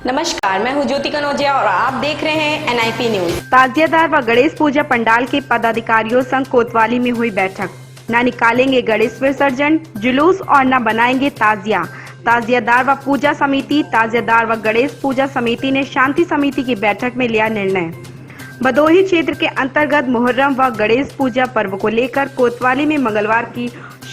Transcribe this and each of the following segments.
नमस्कार, मैं हूं ज्योति कनौजिया और आप देख रहे हैं NIP न्यूज। ताजियादार व गणेश पूजा पंडाल के पदाधिकारियों संग कोतवाली में हुई बैठक। न निकालेंगे गणेश विसर्जन जुलूस और न बनाएंगे ताजिया। ताजियादार व पूजा समिति ताजियादार व गणेश पूजा समिति ने शांति समिति की बैठक में लिया निर्णय। भदोही क्षेत्र के अंतर्गत मुहर्रम व गणेश पूजा पर्व को लेकर कोतवाली में मंगलवार की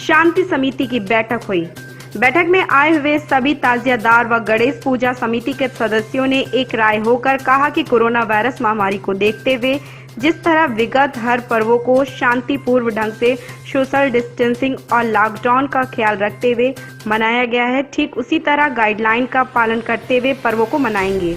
शांति समिति की बैठक हुई। बैठक में आए हुए सभी ताजियादार व गणेश पूजा समिति के सदस्यों ने एक राय होकर कहा कि कोरोना वायरस महामारी को देखते हुए जिस तरह विगत हर पर्वों को शांतिपूर्व ढंग से सोशल डिस्टेंसिंग और लॉकडाउन का ख्याल रखते हुए मनाया गया है, ठीक उसी तरह गाइडलाइन का पालन करते हुए पर्वों को मनाएंगे।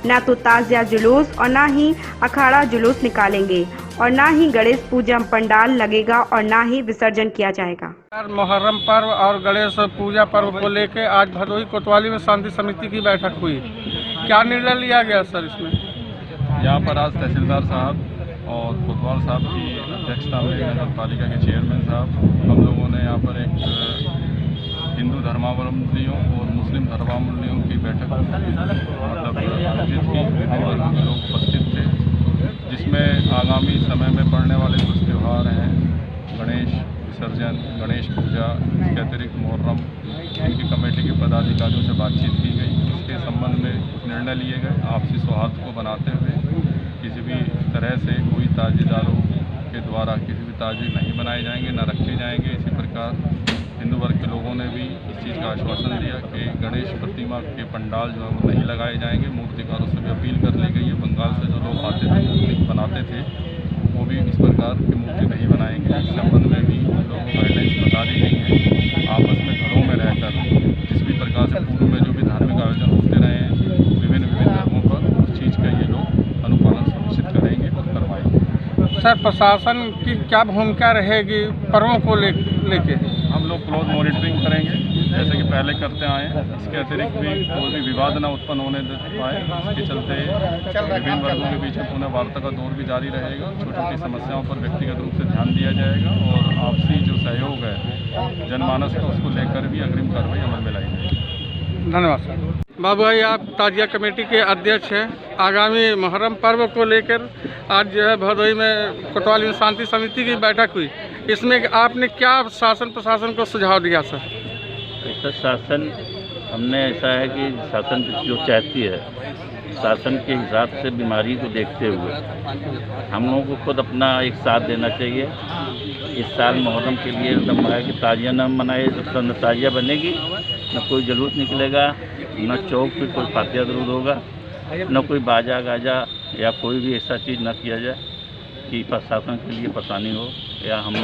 न तो ताजिया जुलूस और न ही अखाड़ा जुलूस निकालेंगे और न ही गणेश पूजा पंडाल लगेगा और न ही विसर्जन किया जाएगा। मुहर्रम पर्व और गणेश पूजा पर्व को लेकर आज भदोही कोतवाली में शांति समिति की बैठक हुई। क्या निर्णय लिया गया सर इसमें? यहाँ पर आज तहसीलदार साहब और कोतवाल साहब की अध्यक्षता में नगर पालिका के चेयरमैन साहब हम लोगों ने यहाँ पर एक हिंदू धर्मावलंबियों और मुस्लिम धर्मावलंबियों की बैठक आयोजित की। विभिन्न वर्गों के लोग उपस्थित थे, जिसमें आगामी समय में पड़ने वाले कुछ त्यौहार हैं, गणेश विसर्जन, गणेश पूजा, इसके अतिरिक्त मुहर्रम, इनकी कमेटी के पदाधिकारियों से बातचीत की गई। इसके संबंध में कुछ निर्णय लिए गए। आपसी सौहार्द को बनाते हुए किसी भी तरह से कोई ताजियादारों के द्वारा किसी भी ताजिए नहीं बनाए जाएंगे, न रखे जाएंगे। इसी प्रकार हिंदू वर्ग के लोगों ने भी इस चीज़ का आश्वासन दिया कि गणेश प्रतिमा के पंडाल जो है वो नहीं लगाए जाएंगे। मूर्तिकारों से भी अपील कर ली गई है। बंगाल से जो लोग आते थे मूर्ति बनाते थे वो भी इस प्रकार की मूर्ति नहीं बनाएंगे। इस संबंध में भी लोगों को गाइडलाइंस बता दी गई है। आपस में घरों में रहकर जिस भी प्रकार से पूर्व में जो भी धार्मिक आयोजन होते रहे हैं विभिन्न धर्मों पर, उस चीज़ का ये लोग अनुपालन सुनिश्चित करेंगे और करवाएंगे। सर, प्रशासन की क्या भूमिका रहेगी पर्वों को लेके? हम लोग क्लोज मॉनिटरिंग करेंगे जैसे कि पहले करते आए हैं। इसके अतिरिक्त भी कोई भी विवाद न उत्पन्न होने दे पाए, इसके चलते विभिन्न वर्गों के बीच में पुनः वार्ता का दौर भी जारी रहेगा। छोटी छोटी समस्याओं पर व्यक्तिगत रूप से ध्यान दिया जाएगा और आपसी जो सहयोग है जनमानस का, उसको लेकर भी अग्रिम कार्रवाई अमल में लाई जाएगी। धन्यवाद सर। बाबू भाई, आप ताजिया कमेटी के अध्यक्ष हैं। आगामी मुहर्रम पर्व को लेकर आज जो है भदोही में कोतवाली में शांति समिति की बैठक हुई। इसमें आपने क्या शासन प्रशासन को सुझाव दिया सर? ऐसा शासन हमने ऐसा है कि शासन जो चाहती है, शासन के हिसाब से बीमारी को देखते हुए हम लोगों को खुद अपना एक साथ देना चाहिए। इस साल मुहर्रम के लिए एकदम है कि ताजिया न मनाए, न ताजिया बनेगी, न कोई जुलूस निकलेगा, न चौक पे कोई फातिहा दरूद होगा, न कोई बाजा गाजा या कोई भी ऐसा चीज़ न किया जाए कि प्रशासन के लिए परेशानी हो या हम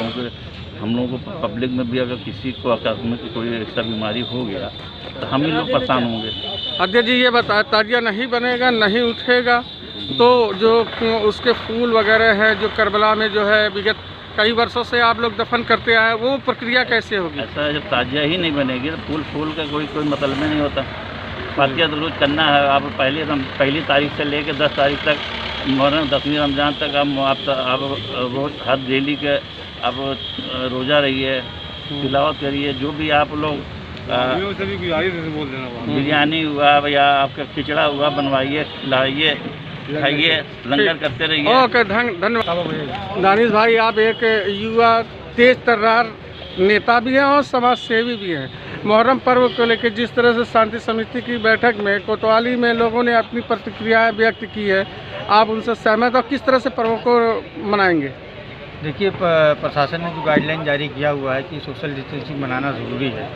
लोगों को पब्लिक में भी अगर किसी को अकस्मात कोई ऐसा बीमारी हो गया तो हम ही लोग परेशान होंगे। अध्यक्ष जी, ये बताया ताजिया नहीं बनेगा, नहीं उठेगा, तो जो उसके फूल वगैरह है जो करबला में जो है विगत कई वर्षों से आप लोग दफन करते आए, वो प्रक्रिया कैसे होगी? ऐसा जब ताजिया ही नहीं बनेगी तो फूल का कोई मतलब नहीं होता। फातिहा दरूद करना है। आप पहली तारीख से लेकर 10 तारीख तक, मुहर्रम 10वीं रमज़ान तक आप रोज़ हर डेली के आप रोज़ा रहिए, तिलावत करिए। जो भी आप लोग बिरयानी हुआ या आपका खिचड़ा हुआ बनवाइए, खिलाइए, खाइए, लंगर करते रहिए। ओके, धन्यवाद। दानिश भाई, आप एक युवा तेज तर्रार नेता भी हैं और समाज सेवी भी हैं। मुहर्रम पर्व को लेकर जिस तरह से शांति समिति की बैठक में कोतवाली में लोगों ने अपनी प्रतिक्रियाएं व्यक्त की है, आप उनसे सहमत और किस तरह से पर्वों को मनाएंगे? देखिए, प्रशासन ने जो गाइडलाइन जारी किया हुआ है कि सोशल डिस्टेंसिंग बनाना ज़रूरी है,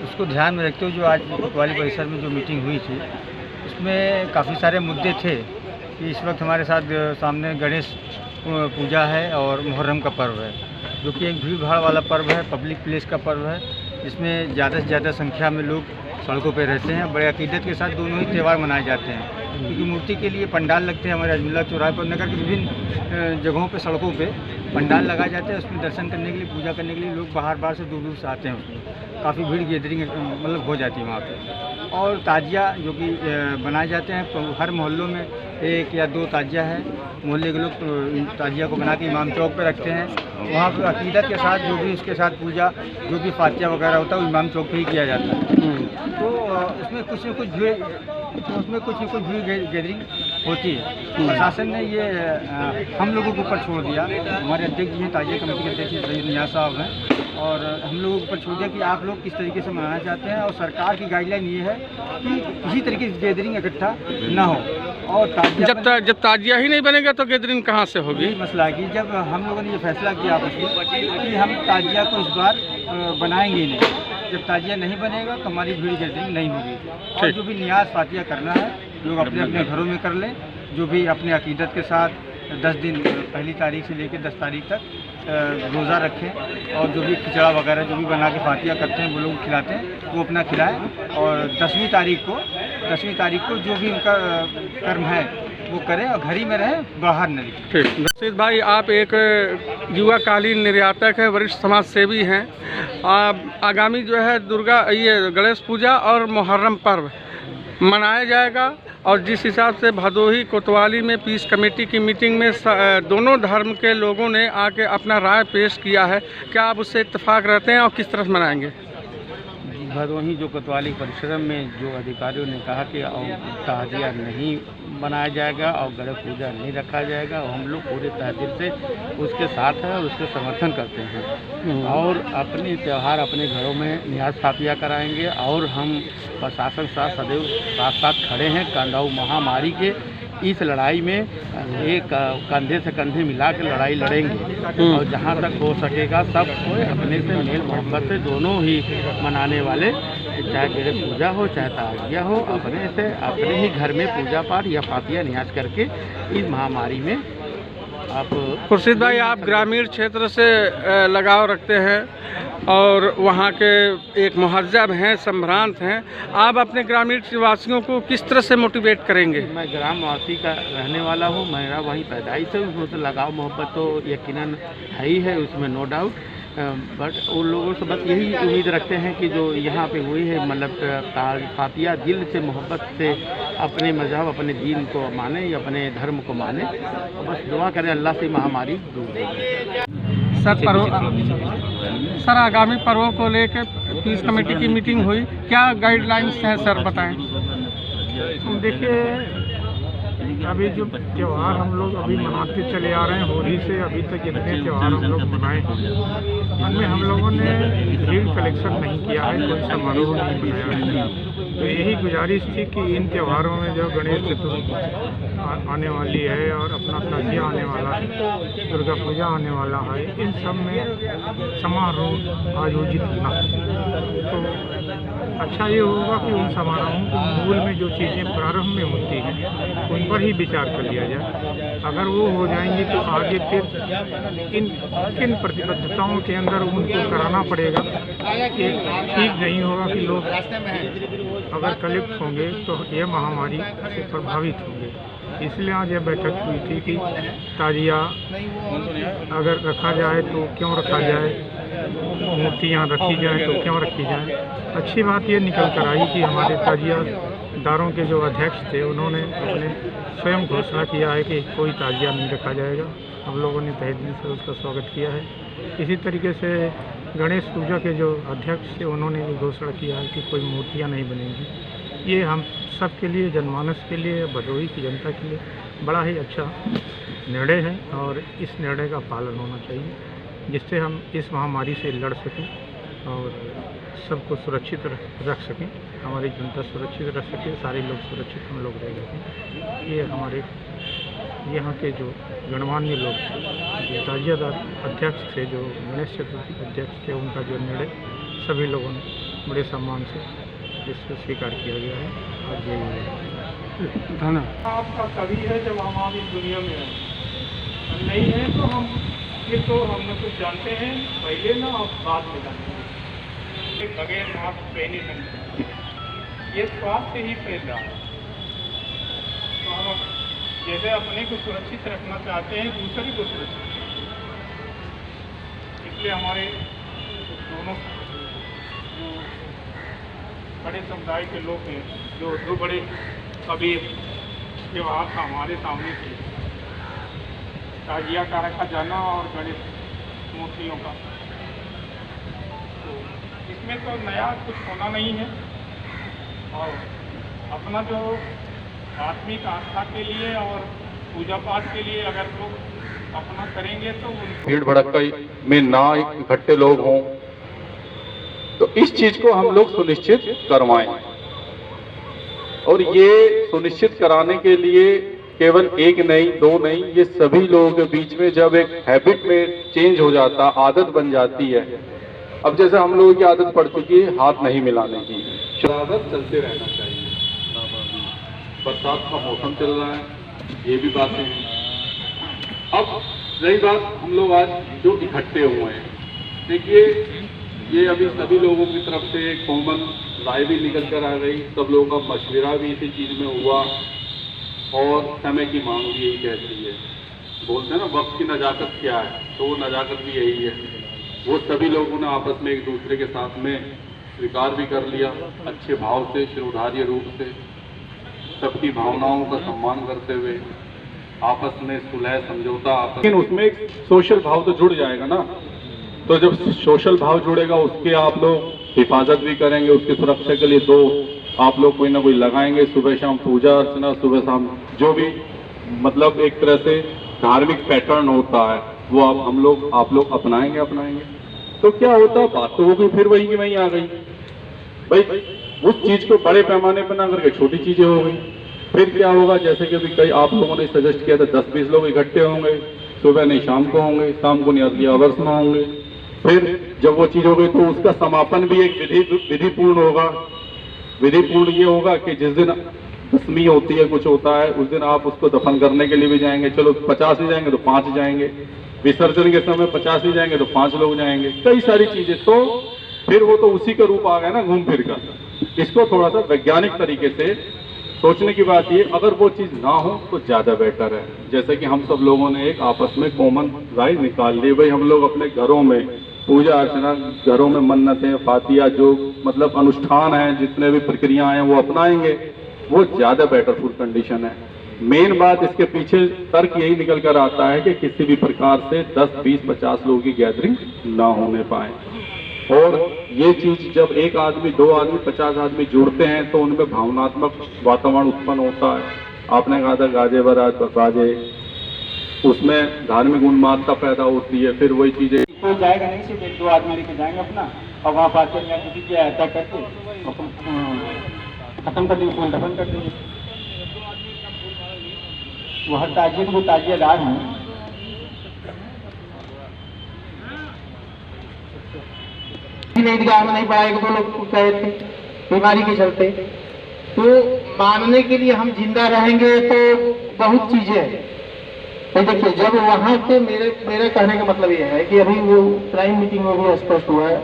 उसको ध्यान में रखते हुए जो आज कोतवाली परिसर में जो मीटिंग हुई थी उसमें काफ़ी सारे मुद्दे थे कि इस वक्त हमारे साथ सामने गणेश पूजा है और मुहर्रम का पर्व है, जो कि एक भीड़ भाड़ वाला पर्व है, पब्लिक प्लेस का पर्व है, जिसमें ज़्यादा से ज़्यादा संख्या में लोग सड़कों पे रहते हैं। बड़े अकीदत के साथ दोनों ही त्यौहार मनाए जाते हैं, क्योंकि मूर्ति के लिए पंडाल लगते हैं। हमारे अजमेला चौराहे पर, नगर के विभिन्न जगहों पे, सड़कों पे पंडाल लगाए जाते हैं। उसमें दर्शन करने के लिए, पूजा करने के लिए लोग बाहर से दूर से आते हैं। उसमें काफ़ी भीड़ गैदरिंग मतलब हो जाती है वहाँ पे। और ताजिया जो कि बनाए जाते हैं, हर मोहल्लों में 1 या 2 ताजिया है। मोहल्ले के लोग ताजिया को बना के इमाम चौक पे रखते हैं। वहाँ पर अकीदत के साथ जो भी उसके साथ पूजा, जो भी फातिहा वगैरह होता है वो इमाम चौक पे ही किया जाता है। तो उसमें कुछ न कुछ तो उसमें कुछ न कुछ भीड़ गैदरिंग होती है। प्रशासन ने ये हम लोगों के ऊपर छोड़ दिया। हमारे अध्यक्ष जी हैं, ताजिया कमेटी के अध्यक्ष सैयद नियाज साहब हैं, और हम लोगों के ऊपर छोड़ दिया कि आप लोग किस तरीके से मनाना चाहते हैं। और सरकार की गाइडलाइन ये है कि किसी तरीके से गैदरिंग इकट्ठा ना हो। और जब ताजिया ही नहीं बनेगा तो गैदरिंग कहाँ से होगी? यही मसला है कि जब हम लोगों ने ये फैसला किया आपस में कि हम ताजिया को इस बार बनाएंगे ही नहीं। जब ताजिया नहीं बनेगा तो हमारी भीड़ गैदरिंग नहीं होगी। और जो भी नियाज फातिया करना है लोग अपने अपने घरों में कर लें। जो भी अपने अकीदत के साथ 10 दिन पहली तारीख से लेकर 10 तारीख तक रोज़ा रखें, और जो भी खिचड़ा वगैरह जो भी बना के फातिया करते हैं वो लोग खिलाते हैं, वो अपना खिलाएं। और 10वीं तारीख को जो भी उनका कर्म है वो करें और घर ही में रहें, बाहर न निकलें। ठीक। रशीद भाई, आप एक युवा कालीन निर्यातक हैं, वरिष्ठ समाज सेवी हैं। आगामी जो है ये गणेश पूजा और मुहर्रम पर्व मनाया जाएगा, और जिस हिसाब से भदोही कोतवाली में पीस कमेटी की मीटिंग में दोनों धर्म के लोगों ने आके अपना राय पेश किया है, क्या आप उससे इत्तेफाक रहते हैं और किस तरह मनाएंगे? भदोही जो कोतवाली परिसर में जो अधिकारियों ने कहा कि ताजिया नहीं बनाया जाएगा और गणेश पूजा नहीं रखा जाएगा, और हम लोग पूरे तहजीब से उसके साथ हैं और उसके समर्थन करते हैं। और अपने त्यौहार अपने घरों में नियाज फातिया कराएंगे, और हम प्रशासन साथ सदैव साथ साथ खड़े हैं। कांडाऊ महामारी के इस लड़ाई में एक कंधे से कंधे मिला के लड़ाई लड़ेंगे, और जहाँ तक हो सकेगा सब कोई अपने से मेल मोहब्बत से दोनों ही मनाने वाले, चाहे गणेश पूजा हो चाहे ताजिया हो, अपने से अपने ही घर में पूजा पाठ या फातिया नियाज करके इस महामारी में आप। खुर्शीद भाई, आप ग्रामीण क्षेत्र से लगाव रखते हैं और वहाँ के एक महज़ब हैं, संभ्रांत हैं, आप अपने ग्रामीण वासियों को किस तरह से मोटिवेट करेंगे? मैं ग्रामवासी का रहने वाला हूँ, मेरा वहीं पैदाइश है, उसमें लगाव मोहब्बत तो यकीनन है ही है, उसमें नो डाउट। बट उन लोगों से बस यही उम्मीद रखते हैं कि जो यहाँ पे हुई है, मतलब फातिया दिल से मोहब्बत से अपने मजहब अपने दीन को माने या अपने धर्म को माने, और बस दुआ करें अल्लाह से महामारी दूर हो। सर, आगामी पर्वों को लेकर पीस कमेटी की मीटिंग हुई, क्या गाइडलाइंस हैं सर, बताएं। देखिए, अभी जो त्यौहार हम लोग अभी मनाते चले आ रहे हैं, होली से अभी तक जितने त्यौहार हम लोग मनाए हैं उनमें हम लोगों ने भीड़ कलेक्शन नहीं किया है, कोई समारोह नहीं बनाया है। तो यही गुजारिश थी कि इन त्योहारों में जो गणेश चतुर्थी आने वाली है और अपना ताजिया आने वाला है, दुर्गा पूजा आने वाला है, इन सब में समारोह आयोजित ना हो। तो अच्छा ये होगा कि उन समारोहों के मूल में जो चीज़ें प्रारंभ में होती हैं उन पर ही विचार कर लिया जाए। अगर वो हो जाएंगी तो आगे फिर किन प्रतिबद्धताओं के अंदर उनको कराना पड़ेगा, ये ठीक नहीं होगा कि लोग अगर कलेक्ट होंगे तो ये महामारी से प्रभावित होंगे। इसलिए आज ये बैठक हुई थी कि ताजिया अगर रखा जाए तो क्यों रखा जाए, मूर्तियाँ रखी जाए तो क्यों रखी जाए। अच्छी बात ये निकल कर आई कि हमारे ताजिया दारों के जो अध्यक्ष थे उन्होंने अपने स्वयं घोषणा किया है कि कोई ताजिया नहीं रखा जाएगा। हम लोगों ने तहे दिल से उसका स्वागत किया है। इसी तरीके से गणेश पूजा के जो अध्यक्ष थे उन्होंने भी घोषणा किया है कि कोई मूर्तियां नहीं बनेंगी। ये हम सब के लिए, जनमानस के लिए, भदोही की जनता के लिए बड़ा ही अच्छा निर्णय है, और इस निर्णय का पालन होना चाहिए, जिससे हम इस महामारी से लड़ सकें और सबको सुरक्षित रख सकें, हमारी जनता सुरक्षित रह सके, सारे लोग सुरक्षित हम लोग रह सकें। ये हमारे यहाँ के जो गणमान्य लोग थे, जो ताजियादार अध्यक्ष थे, जो गणेश चतुर्थी अध्यक्ष थे, उनका जो निर्णय सभी लोगों ने बड़े सम्मान से इसको स्वीकार किया गया है। और ये धन्यवाद। आपका तभी है जब हम आप इस दुनिया में हैं, नहीं है तो हम फिर तो हम न कुछ जानते हैं पहले ना और बाद में जानते हैं। बगैर मास्क पहने नहीं, ये स्वास्थ्य ही फैल रहा है। तो हम जैसे अपने को सुरक्षित रखना चाहते हैं, दूसरे को सुरक्षित, इसलिए हमारे दोनों जो बड़े समुदाय के लोग हैं, जो दो बड़े अभी त्यौहार था हमारे सामने थे, ताजिया का रखा जाना और गणेश मूर्तियों का, तो इसमें तो नया कुछ होना नहीं है। और अपना जो आत्मिक आस्था के लिए और पूजा पाठ के लिए अगर लोग अपना करेंगे तो भीड़ भड़क्का में ना इकट्ठे लोग हों, तो इस चीज को हम लोग सुनिश्चित करवाएं। और ये सुनिश्चित कराने के लिए केवल एक नहीं, दो नहीं, ये सभी लोगों के बीच में जब एक हैबिट में चेंज हो जाता, आदत बन जाती है। अब जैसे हम लोगों की आदत पड़ चुकी है हाथ नहीं मिलाने की, आदत चलते रहना चाहिए। बरसात का मौसम चल रहा है, ये भी बातें हैं। अब रही बात हम लोग आज जो इकट्ठे हुए हैं, देखिए ये अभी सभी लोगों की तरफ से एक कॉमन राय भी निकल कर आ गई, सब लोगों का मशवरा भी इसी चीज में हुआ और समय की मांग भी यही कहती है। बोलते हैं ना वक्त की नजाकत क्या है, तो वो नजाकत भी यही है। वो सभी लोगों ने आपस में एक दूसरे के साथ में स्वीकार भी कर लिया, अच्छे भाव से, शिरोधार्य रूप से, सबकी भावनाओं का सम्मान करते हुए आपस में सुलह समझौता। लेकिन उसमें एक सोशल भाव तो जुड़ जाएगा ना, तो जब सोशल भाव जुड़ेगा उसके आप लोग हिफाजत भी करेंगे, उसकी सुरक्षा के लिए तो आप लोग कोई ना कोई लगाएंगे, सुबह शाम पूजा अर्चना, सुबह शाम जो भी मतलब एक तरह से धार्मिक पैटर्न होता है वो आप लोग अपनाएंगे। तो क्या होता है, बात तो होगी फिर वही की वही आ गई। भाई उस चीज को बड़े पैमाने पर ना करके छोटी चीजें हो गई, फिर क्या होगा, जैसे कि कई आप लोगों ने सजेस्ट किया था 10-20 लोग इकट्ठे होंगे, सुबह नहीं शाम को होंगे, शाम को नहीं अर्ली आवर्स में होंगे। फिर जब वो चीज हो गई तो उसका समापन भी एक विधिपूर्ण होगा। विधिपूर्ण ये होगा कि जिस दिन दशमी होती है, कुछ होता है, उस दिन आप उसको दफन करने के लिए भी जाएंगे। चलो 50 ही जाएंगे तो 5 जाएंगे, विसर्जन के समय 50 ही जाएंगे तो 5 लोग जाएंगे, कई सारी चीजें। तो फिर वो तो उसी का रूप आ गया ना घूम फिर कर। इसको थोड़ा सा वैज्ञानिक तरीके से सोचने की बात ये, अगर वो चीज ना हो तो ज्यादा बेटर है। जैसे कि हम सब लोगों ने एक आपस में कॉमन राय निकाल ली, भाई हम लोग अपने घरों में पूजा अर्चना, घरों में मन्नतें, फातिया, जो मतलब अनुष्ठान हैं, जितने भी प्रक्रियाएं हैं वो अपनाएंगे, वो ज्यादा बेटरफुल कंडीशन है। मेन बात इसके पीछे तर्क यही निकल कर आता है कि किसी भी प्रकार से 10, 20, 50 लोगों की गैदरिंग ना होने पाए। और ये चीज जब एक आदमी, 2 आदमी, 50 आदमी जुड़ते हैं तो उनमें भावनात्मक वातावरण उत्पन्न होता है। आपने कहा था गाजे बारात बाजे, उसमें धार्मिक उन्मादता पैदा होती है। फिर वही चीजें कोई जाएगा नहीं, सिर्फ 1-2 आदमी लेके जाएंगे अपना, और वहाँ फातिया या किसी की सहायता करके खत्म कर देंगे, उसमें दफन कर देंगे। वो हर ताजिए को ताजिएदार हैं, ईदगाह में नहीं पढ़ाएगा तो लोग कहे थे बीमारी के चलते। तो मानने के लिए हम जिंदा रहेंगे तो बहुत चीजें हैं। तो देखिए जब वहाँ से मेरे कहने का मतलब ये है कि अभी वो प्राइम मीटिंग में भी स्पष्ट हुआ है,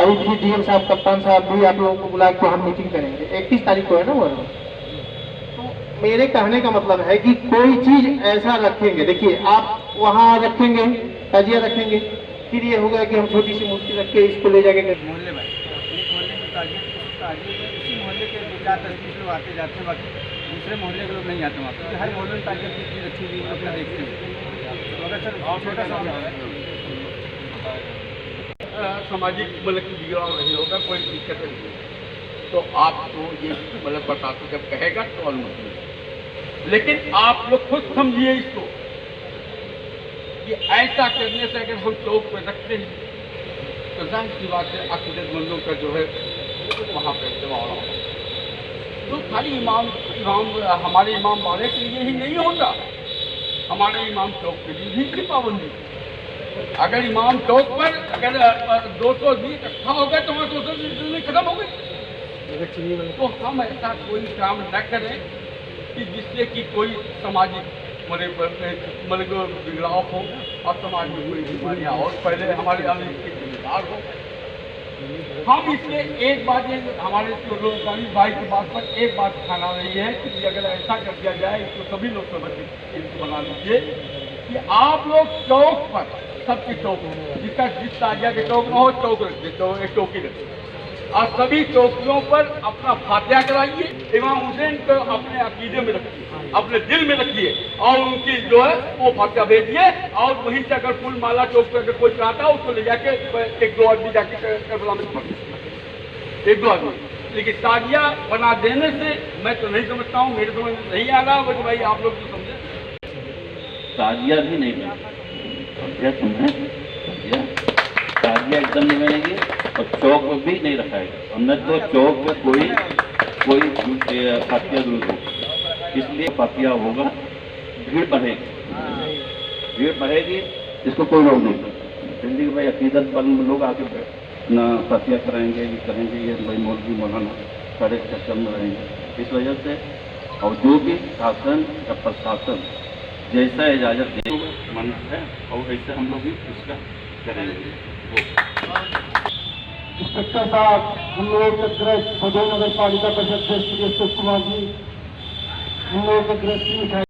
अभी भी डीएम साहब, कप्तान साहब भी आप लोगों को बुला के हम मीटिंग करेंगे, 31 तारीख को है ना वो। तो मेरे कहने का मतलब है कि कोई चीज ऐसा रखेंगे, देखिए आप वहाँ रखेंगे, ताजिया रखेंगे, फिर ये होगा कि हम छोटी सी मूर्ति रख के इसको ले जाके मोहल्ले में, एक मोहल्ले में ताजिए में उसी मोहल्ले के 2-4-30 लोग आते जाते हैं, बाकी दूसरे मोहल्ले के लोग नहीं आते वहाँ पर। हर मोहल्ले में ताजिया की रखी हुई अपना देखते हैं। तो अगर सर छोटा सा सामाजिक मतलब बिगड़ाव नहीं होगा, कोई दिक्कत नहीं है। तो आपको ये मतलब बताते जब कहेगा तो अनुमति, लेकिन आप लोग खुद समझिए इसको कि ऐसा करने से अगर हम चौक पर रखते हैं तो जाहिर सी बात है अकीदतमंदों का जो है वहाँ पर दबाव होगा। तो खाली इमाम हमारे इमाम बाड़े के लिए ही नहीं होता, हमारे इमाम चौक के लिए भी इसकी पाबंदी। अगर इमाम चौक पर अगर 220 इकट्ठा हो गए तो वहाँ सोशल डिस्टेंसिंग खत्म हो गई। तो हम ऐसा कोई काम न करें कि जिससे कि कोई सामाजिक मतलब बिगड़ाव हो और समाज में कोई बीमारियाँ और पहले हमारे इसके जिम्मेदार हो। हम इसलिए एक बात ये हमारे गांधी भाई की बात पर एक बात खाना रही है कि अगर ऐसा कर दिया जाए, इसको सभी लोग समझ बना लीजिए कि आप लोग चौक पर, सबके चौक जिसका जिस ताजिया के चौक में हो चौक रख दे, एक चौकी रखिए और सभी चौकियों पर अपना फातिया कराइए। इमाम हुसैन को अपने अकीदे में रखिए, अपने दिल में रखिए और उनकी जो है वो फातिया भेजिए। और वहीं से अगर फूल माला चौक पर कोई चाहता है उसको ले जाके 1-2 आदमी जाके करबला में पड़, 1-2 आदमी लेकिन ताजिया बना देने से मैं तो नहीं समझता हूँ, मेरे समझ में नहीं आ रहा, वो भाई आप लोग तो समझे। ताजिया भी नहीं बनेगी, ताजिया एकदम नहीं बनेगी और चौक पर भी नहीं रखाएगा। हमने तो चौक पर कोई फातिया दुरूद हो, इसलिए फातिया होगा, भीड़ बढ़ेगी, इसको कोई रोक नहीं सकता। जल्दी भाई अकीदत पर लोग आके ना फातिया कराएंगे, ये करेंगे, ये भाई मौलवी मौलाना सारे चक्कर में रहेंगे। इस वजह से और जो भी शासन या प्रशासन जैसा इजाज़त दे मन है और वैसे हम लोग भी उसका करेंगे। इंस्पेक्टर साहब, हम लोग के ग्रस्त भदोही नगर पालिका परिषद श्री अशोक कुमार जी, हम लोग के ग्रस्त